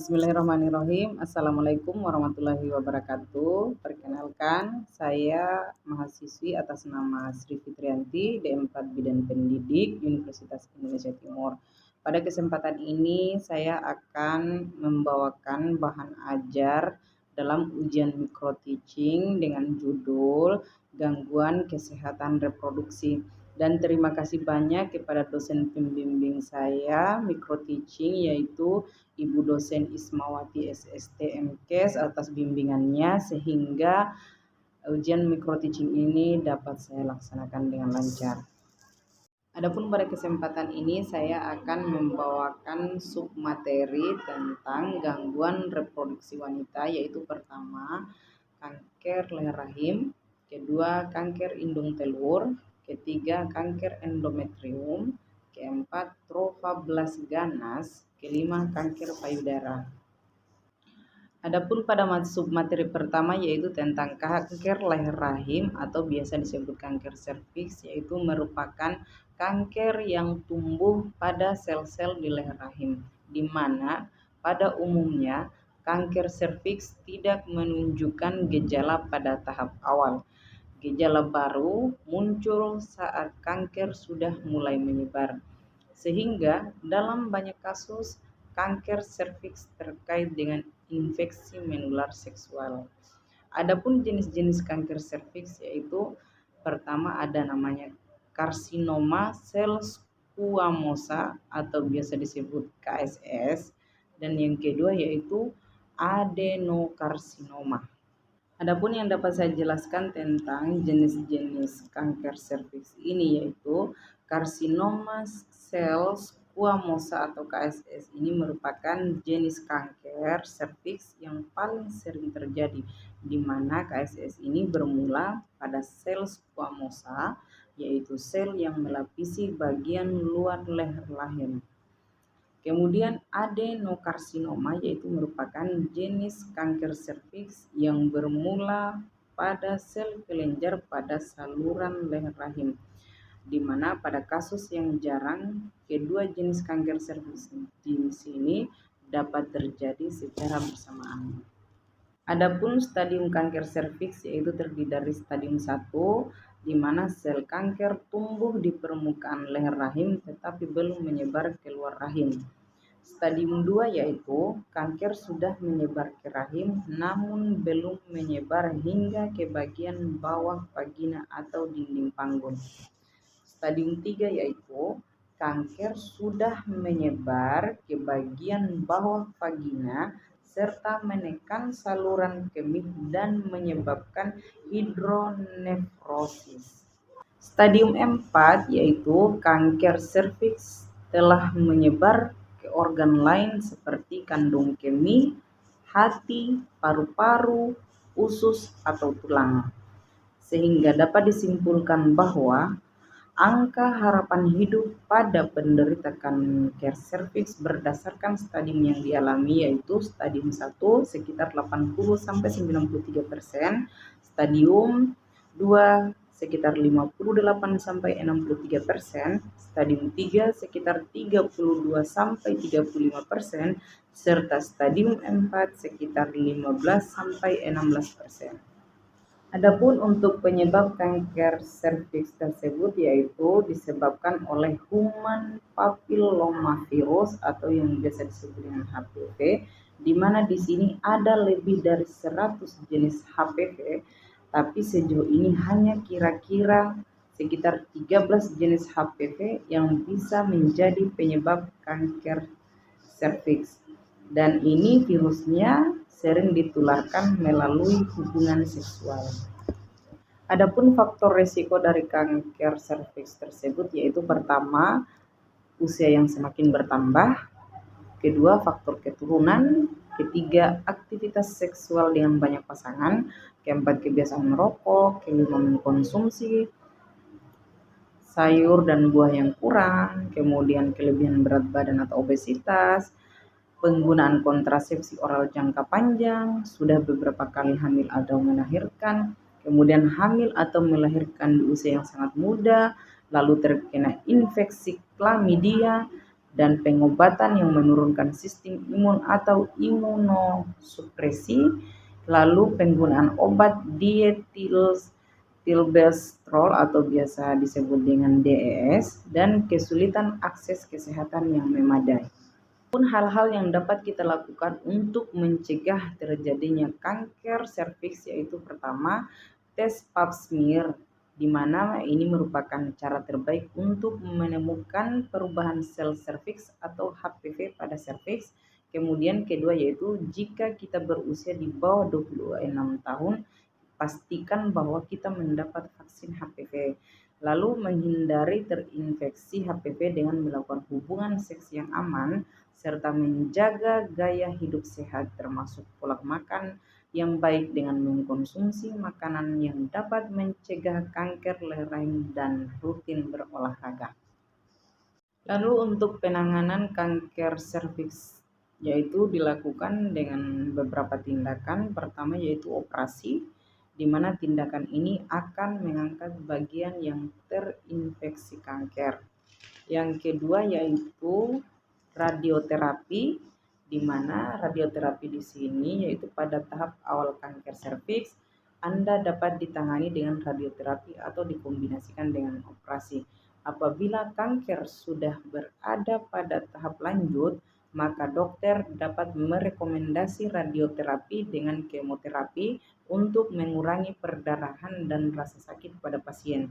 Bismillahirrahmanirrahim. Assalamualaikum warahmatullahi wabarakatuh. Perkenalkan, saya mahasiswi atas nama Sri Fitrianti, D4 Bidang Pendidik, Universitas Indonesia Timur. Pada kesempatan ini, saya akan membawakan bahan ajar dalam ujian micro teaching dengan judul Gangguan Kesehatan Reproduksi. Dan terima kasih banyak kepada dosen pembimbing saya micro teaching, yaitu Ibu dosen Ismawati SST MKes atas bimbingannya, sehingga ujian micro teaching ini dapat saya laksanakan dengan lancar. Adapun pada kesempatan ini saya akan membawakan submateri tentang gangguan reproduksi wanita, yaitu pertama kanker leher rahim, kedua kanker indung telur, ketiga kanker endometrium, keempat trophoblas ganas, kelima kanker payudara. Adapun pada submateri pertama yaitu tentang kanker leher rahim atau biasa disebut kanker serviks, yaitu merupakan kanker yang tumbuh pada sel-sel di leher rahim, di mana pada umumnya kanker serviks tidak menunjukkan gejala pada tahap awal. Gejala baru muncul saat kanker sudah mulai menyebar, sehingga dalam banyak kasus kanker serviks terkait dengan infeksi menular seksual. Adapun jenis-jenis kanker serviks yaitu pertama ada namanya karsinoma sel squamosa atau biasa disebut KSS, dan yang kedua yaitu adenokarsinoma. Adapun yang dapat saya jelaskan tentang jenis-jenis kanker serviks ini yaitu karsinoma sel squamosa atau KSS ini merupakan jenis kanker serviks yang paling sering terjadi, di mana KSS ini bermula pada sel squamosa, yaitu sel yang melapisi bagian luar leher rahim. Kemudian adenokarsinoma yaitu merupakan jenis kanker serviks yang bermula pada sel kelenjar pada saluran leher rahim, di mana pada kasus yang jarang kedua jenis kanker serviks di sini dapat terjadi secara bersamaan. Adapun stadium kanker serviks yaitu terdiri dari stadium 1, di mana sel kanker tumbuh di permukaan leher rahim tetapi belum menyebar keluar rahim. Stadium 2 yaitu kanker sudah menyebar ke rahim namun belum menyebar hingga ke bagian bawah vagina atau dinding panggul. Stadium 3 yaitu kanker sudah menyebar ke bagian bawah vagina serta menekan saluran kemih dan menyebabkan hidronefrosis. Stadium 4 yaitu kanker serviks telah menyebar ke organ lain seperti kandung kemih, hati, paru-paru, usus atau tulang. Sehingga dapat disimpulkan bahwa angka harapan hidup pada penderita kanker serviks berdasarkan stadium yang dialami yaitu stadium 1 sekitar 80-93%, stadium 2 sekitar 58-63%, stadium 3 sekitar 32-35%, serta stadium 4 sekitar 15-16%. Adapun untuk penyebab kanker serviks tersebut yaitu disebabkan oleh human papillomavirus atau yang biasa disebut dengan HPV, di mana di sini ada lebih dari 100 jenis HPV, tapi sejauh ini hanya kira-kira sekitar 13 jenis HPV yang bisa menjadi penyebab kanker serviks, dan ini virusnya sering ditularkan melalui hubungan seksual. Adapun faktor risiko dari kanker serviks tersebut yaitu pertama, usia yang semakin bertambah, kedua, faktor keturunan, ketiga, aktivitas seksual dengan banyak pasangan, keempat, kebiasaan merokok, kelima, mengkonsumsi sayur dan buah yang kurang, kemudian kelebihan berat badan atau obesitas, penggunaan kontrasepsi oral jangka panjang, sudah beberapa kali hamil atau melahirkan, kemudian hamil atau melahirkan di usia yang sangat muda, lalu terkena infeksi chlamydia, dan pengobatan yang menurunkan sistem imun atau imunosupresi, lalu penggunaan obat dietilbestrol atau biasa disebut dengan DES, dan kesulitan akses kesehatan yang memadai. Pun hal-hal yang dapat kita lakukan untuk mencegah terjadinya kanker serviks yaitu pertama, tes pap smear, di mana ini merupakan cara terbaik untuk menemukan perubahan sel serviks atau HPV pada serviks. Kemudian kedua yaitu jika kita berusia di bawah 26 tahun, pastikan bahwa kita mendapat vaksin HPV. Lalu menghindari terinfeksi HPV dengan melakukan hubungan seks yang aman, serta menjaga gaya hidup sehat termasuk pola makan yang baik dengan mengkonsumsi makanan yang dapat mencegah kanker rahim dan rutin berolahraga. Lalu untuk penanganan kanker serviks yaitu dilakukan dengan beberapa tindakan. Pertama yaitu operasi, di mana tindakan ini akan mengangkat bagian yang terinfeksi kanker. Yang kedua yaitu radioterapi, di mana radioterapi di sini yaitu pada tahap awal kanker serviks Anda dapat ditangani dengan radioterapi atau dikombinasikan dengan operasi. Apabila kanker sudah berada pada tahap lanjut, maka dokter dapat merekomendasi radioterapi dengan kemoterapi untuk mengurangi perdarahan dan rasa sakit pada pasien.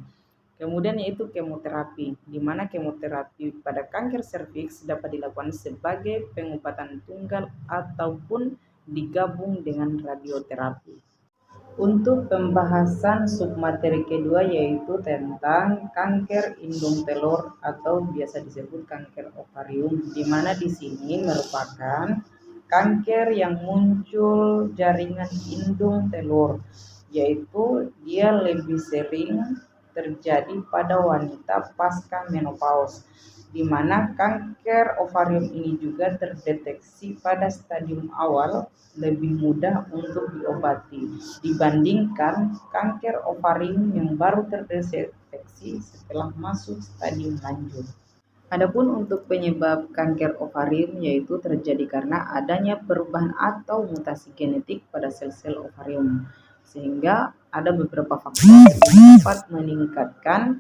Kemudian yaitu kemoterapi, di mana kemoterapi pada kanker serviks dapat dilakukan sebagai pengobatan tunggal ataupun digabung dengan radioterapi. Untuk pembahasan submateri kedua yaitu tentang kanker indung telur atau biasa disebut kanker ovarium, di mana di sini merupakan kanker yang muncul jaringan indung telur, yaitu dia lebih sering terjadi pada wanita pasca menopause, di mana kanker ovarium ini juga terdeteksi pada stadium awal lebih mudah untuk diobati dibandingkan kanker ovarium yang baru terdeteksi setelah masuk stadium lanjut. Adapun untuk penyebab kanker ovarium yaitu terjadi karena adanya perubahan atau mutasi genetik pada sel-sel ovarium, sehingga ada beberapa faktor yang dapat meningkatkan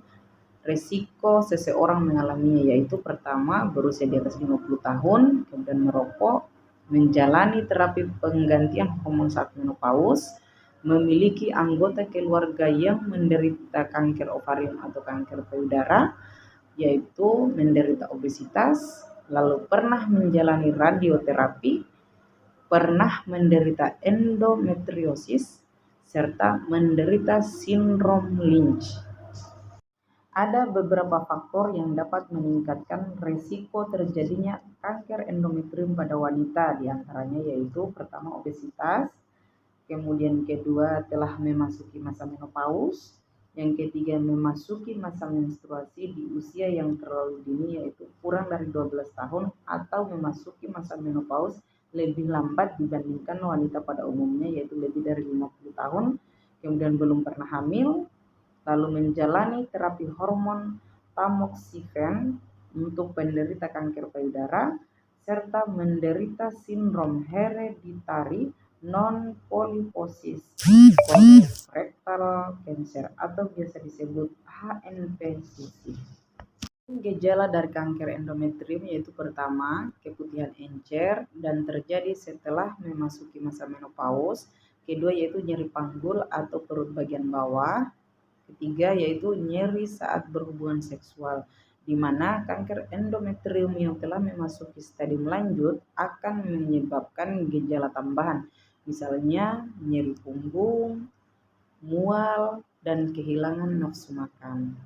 risiko seseorang mengalaminya, yaitu pertama berusia di atas 50 tahun, kemudian merokok, menjalani terapi penggantian hormon saat menopause, memiliki anggota keluarga yang menderita kanker ovarium atau kanker payudara, yaitu menderita obesitas, lalu pernah menjalani radioterapi, pernah menderita endometriosis, serta menderita sindrom Lynch. Ada beberapa faktor yang dapat meningkatkan risiko terjadinya kanker endometrium pada wanita, diantaranya yaitu pertama obesitas, kemudian kedua telah memasuki masa menopause, yang ketiga memasuki masa menstruasi di usia yang terlalu dini yaitu kurang dari 12 tahun atau memasuki masa menopause lebih lambat dibandingkan wanita pada umumnya yaitu lebih dari 50 tahun, kemudian belum pernah hamil, lalu menjalani terapi hormon tamoxifen untuk penderita kanker payudara, serta menderita sindrom hereditary non-polyposis colorectal cancer atau biasa disebut HNPCC. Gejala dari kanker endometrium yaitu pertama, keputihan encer dan terjadi setelah memasuki masa menopause. Kedua yaitu nyeri panggul atau perut bagian bawah. Ketiga yaitu nyeri saat berhubungan seksual, di mana kanker endometrium yang telah memasuki stadium lanjut akan menyebabkan gejala tambahan, misalnya nyeri punggung, mual, dan kehilangan nafsu makan.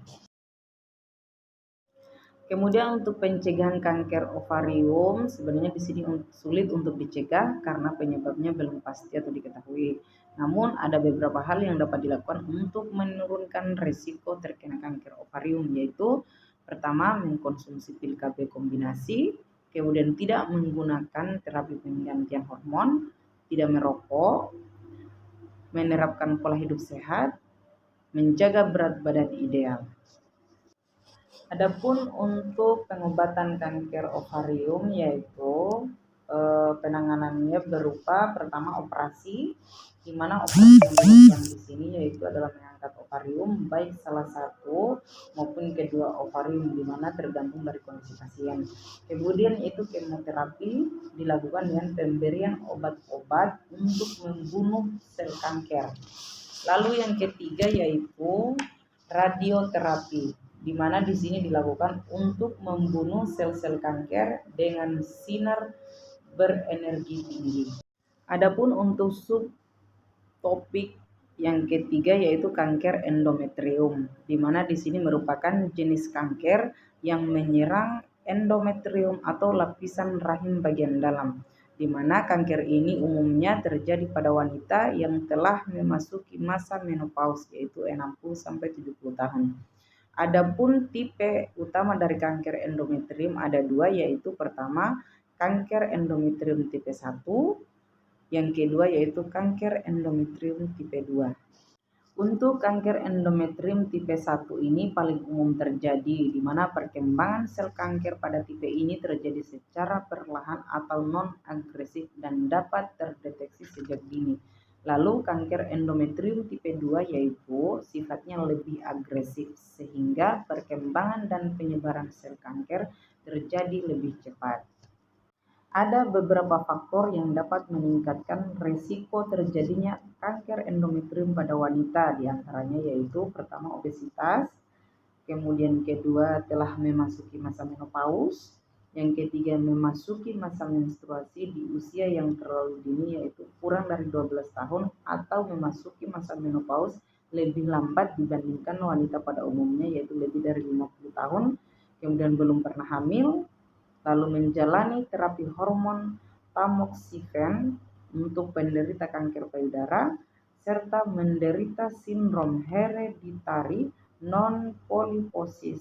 Kemudian untuk pencegahan kanker ovarium, sebenarnya di sini sulit untuk dicegah karena penyebabnya belum pasti atau diketahui. Namun ada beberapa hal yang dapat dilakukan untuk menurunkan risiko terkena kanker ovarium, yaitu pertama mengkonsumsi pil KB kombinasi, kemudian tidak menggunakan terapi penggantian hormon, tidak merokok, menerapkan pola hidup sehat, menjaga berat badan ideal. Adapun untuk pengobatan kanker ovarium yaitu penanganannya berupa pertama operasi, di mana operasi yang dilakukan di sini yaitu adalah mengangkat ovarium baik salah satu maupun kedua ovarium, di mana tergantung dari kondisi pasien. Kemudian itu kemoterapi dilakukan dengan pemberian obat-obat untuk membunuh sel kanker. Lalu yang ketiga yaitu radioterapi, di mana di sini dilakukan untuk membunuh sel-sel kanker dengan sinar berenergi tinggi. Adapun untuk subtopik yang ketiga yaitu kanker endometrium, di mana di sini merupakan jenis kanker yang menyerang endometrium atau lapisan rahim bagian dalam, di mana kanker ini umumnya terjadi pada wanita yang telah memasuki masa menopause yaitu 60-70 tahun. Adapun tipe utama dari kanker endometrium ada dua, yaitu pertama kanker endometrium tipe 1, yang kedua yaitu kanker endometrium tipe 2. Untuk kanker endometrium tipe 1 ini paling umum terjadi, di mana perkembangan sel kanker pada tipe ini terjadi secara perlahan atau non-agresif dan dapat terdeteksi sejak dini. Lalu kanker endometrium tipe 2 yaitu sifatnya lebih agresif sehingga perkembangan dan penyebaran sel kanker terjadi lebih cepat. Ada beberapa faktor yang dapat meningkatkan risiko terjadinya kanker endometrium pada wanita, diantaranya yaitu pertama obesitas, kemudian kedua telah memasuki masa menopause, yang ketiga memasuki masa menstruasi di usia yang terlalu dini yaitu kurang dari 12 tahun, atau memasuki masa menopause lebih lambat dibandingkan wanita pada umumnya yaitu lebih dari 50 tahun, kemudian belum pernah hamil, lalu menjalani terapi hormon tamoxifen untuk penderita kanker payudara, serta menderita sindrom hereditary non-polyposis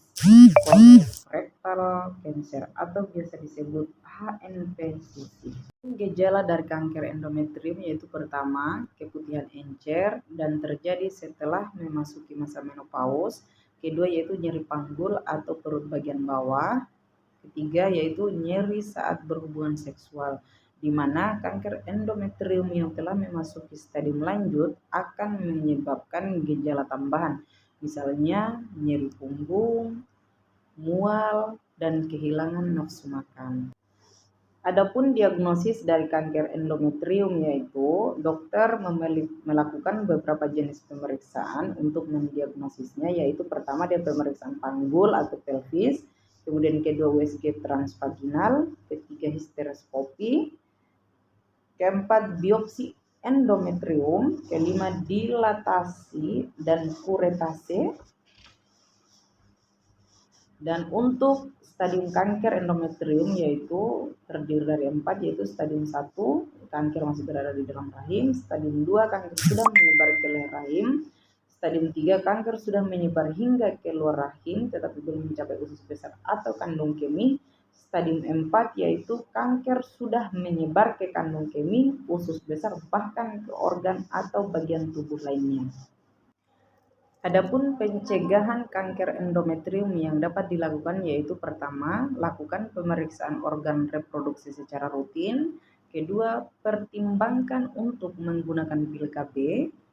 colorectal cancer atau biasa disebut HNPCC. Gejala dari kanker endometrium yaitu pertama, keputihan encer dan terjadi setelah memasuki masa menopause. Kedua yaitu nyeri panggul atau perut bagian bawah. Ketiga yaitu nyeri saat berhubungan seksual, di mana kanker endometrium yang telah memasuki stadium lanjut akan menyebabkan gejala tambahan, misalnya nyeri punggung, mual, dan kehilangan nafsu makan. Adapun diagnosis dari kanker endometrium yaitu dokter melakukan beberapa jenis pemeriksaan untuk mendiagnosisnya, yaitu pertama dia pemeriksaan panggul atau pelvis, kemudian kedua USG transvaginal, ketiga histeroskopi, keempat biopsi endometrium, kelima dilatasi dan kuretase. Dan untuk stadium kanker endometrium yaitu terdiri dari 4, yaitu stadium 1 kanker masih berada di dalam rahim, stadium 2 kanker sudah menyebar ke leher rahim, stadium 3 kanker sudah menyebar hingga ke luar rahim tetapi belum mencapai usus besar atau kandung kemih, stadium 4 yaitu kanker sudah menyebar ke kandung kemih, usus besar, bahkan ke organ atau bagian tubuh lainnya. Adapun pencegahan kanker endometrium yang dapat dilakukan yaitu pertama, lakukan pemeriksaan organ reproduksi secara rutin. Kedua, pertimbangkan untuk menggunakan pil KB.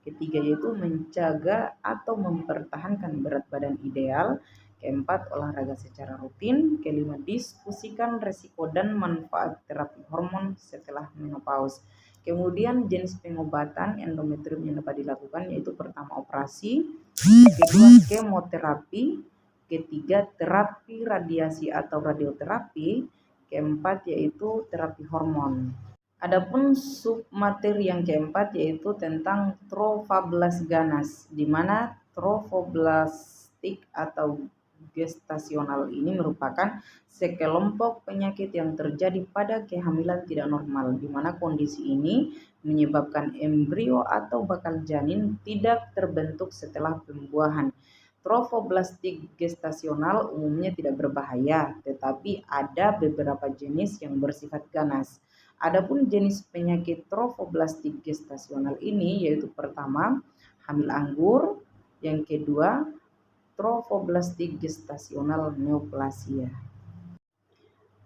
Ketiga yaitu menjaga atau mempertahankan berat badan ideal. Keempat, olahraga secara rutin. Kelima, diskusikan risiko dan manfaat terapi hormon setelah menopause. Kemudian jenis pengobatan endometrium yang dapat dilakukan yaitu pertama operasi, kedua kemoterapi, ketiga terapi radiasi atau radioterapi, keempat yaitu terapi hormon. Adapun submateri yang keempat yaitu tentang Trophoblas ganas, di mana trophoblastik atau gestasional ini merupakan sekelompok penyakit yang terjadi pada kehamilan tidak normal, di mana kondisi ini menyebabkan embrio atau bakal janin tidak terbentuk setelah pembuahan. Trophoblastik gestasional umumnya tidak berbahaya, tetapi ada beberapa jenis yang bersifat ganas. Adapun jenis penyakit trophoblastik gestasional ini yaitu pertama, hamil anggur, yang kedua, trofoblastik gestasional neoplasia.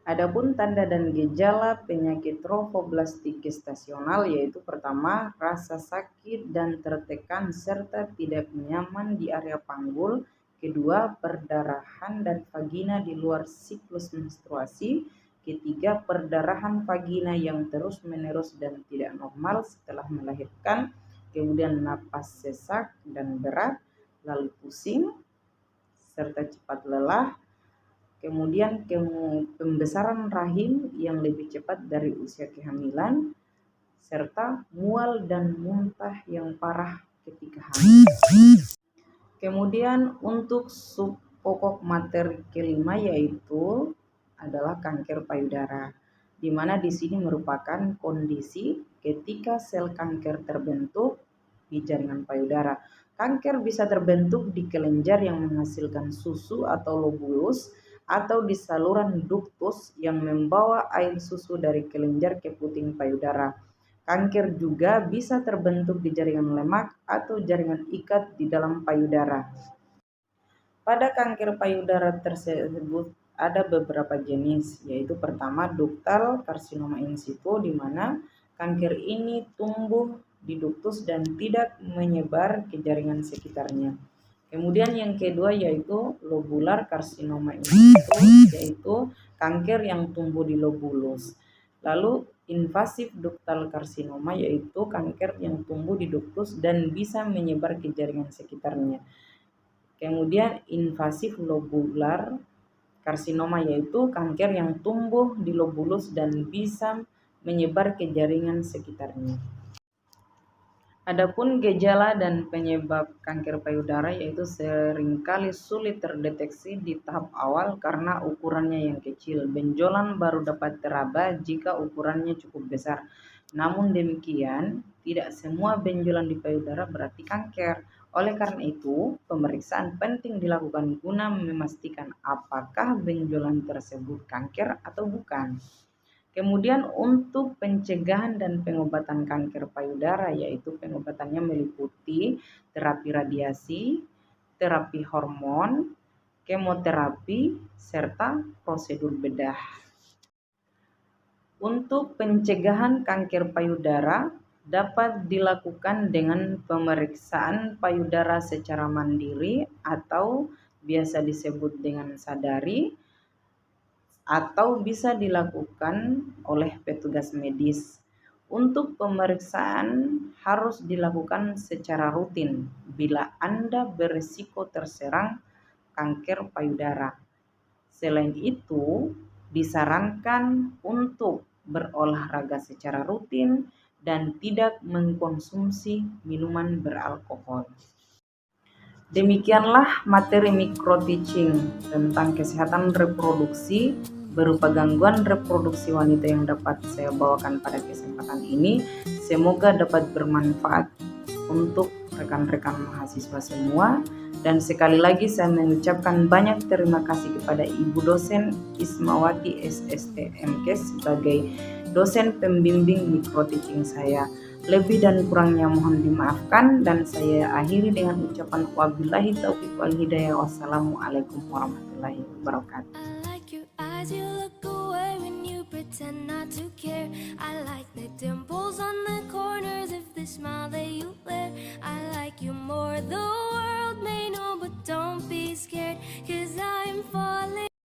Adapun tanda dan gejala penyakit trofoblastik gestasional yaitu pertama, rasa sakit dan tertekan serta tidak nyaman di area panggul. Kedua, perdarahan dan vagina di luar siklus menstruasi. Ketiga, perdarahan vagina yang terus-menerus dan tidak normal setelah melahirkan. Kemudian napas sesak dan berat, lalu pusing, serta cepat lelah. Kemudian pembesaran rahim yang lebih cepat dari usia kehamilan, serta mual dan muntah yang parah ketika hamil. Kemudian untuk subpokok materi kelima yaitu adalah kanker payudara, di mana di sini merupakan kondisi ketika sel kanker terbentuk di jaringan payudara. Kanker bisa terbentuk di kelenjar yang menghasilkan susu atau lobulus atau di saluran duktus yang membawa air susu dari kelenjar ke puting payudara. Kanker juga bisa terbentuk di jaringan lemak atau jaringan ikat di dalam payudara. Pada kanker payudara tersebut ada beberapa jenis, yaitu pertama ductal karsinoma in situ, di mana kanker ini tumbuh di duktus dan tidak menyebar ke jaringan sekitarnya. Kemudian yang kedua yaitu lobular karsinoma in situ, yaitu kanker yang tumbuh di lobulus. Lalu invasif ductal karsinoma yaitu kanker yang tumbuh di duktus dan bisa menyebar ke jaringan sekitarnya. Kemudian invasif lobular karsinoma yaitu kanker yang tumbuh di lobulus dan bisa menyebar ke jaringan sekitarnya. Adapun gejala dan penyebab kanker payudara yaitu seringkali sulit terdeteksi di tahap awal karena ukurannya yang kecil. Benjolan baru dapat teraba jika ukurannya cukup besar. Namun demikian, tidak semua benjolan di payudara berarti kanker. Oleh karena itu, pemeriksaan penting dilakukan guna memastikan apakah benjolan tersebut kanker atau bukan. Kemudian untuk pencegahan dan pengobatan kanker payudara yaitu pengobatannya meliputi terapi radiasi, terapi hormon, kemoterapi, serta prosedur bedah. Untuk pencegahan kanker payudara dapat dilakukan dengan pemeriksaan payudara secara mandiri atau biasa disebut dengan sadari, atau bisa dilakukan oleh petugas medis. Untuk pemeriksaan harus dilakukan secara rutin bila Anda berisiko terserang kanker payudara. Selain itu, disarankan untuk berolahraga secara rutin dan tidak mengkonsumsi minuman beralkohol. Demikianlah materi micro teaching tentang kesehatan reproduksi berupa gangguan reproduksi wanita yang dapat saya bawakan pada kesempatan ini. Semoga dapat bermanfaat untuk rekan-rekan mahasiswa semua. Dan sekali lagi saya mengucapkan banyak terima kasih kepada Ibu dosen Ismawati SST MKes sebagai dosen pembimbing micro teaching saya. Lebih dan kurangnya mohon dimaafkan dan saya akhiri dengan ucapan wabillahi taufiq wal hidayah. Wassalamualaikum warahmatullahi wabarakatuh. Pretend not to care. I like the dimples on the corners of the smile that you wear. I like you more, the world may know, but don't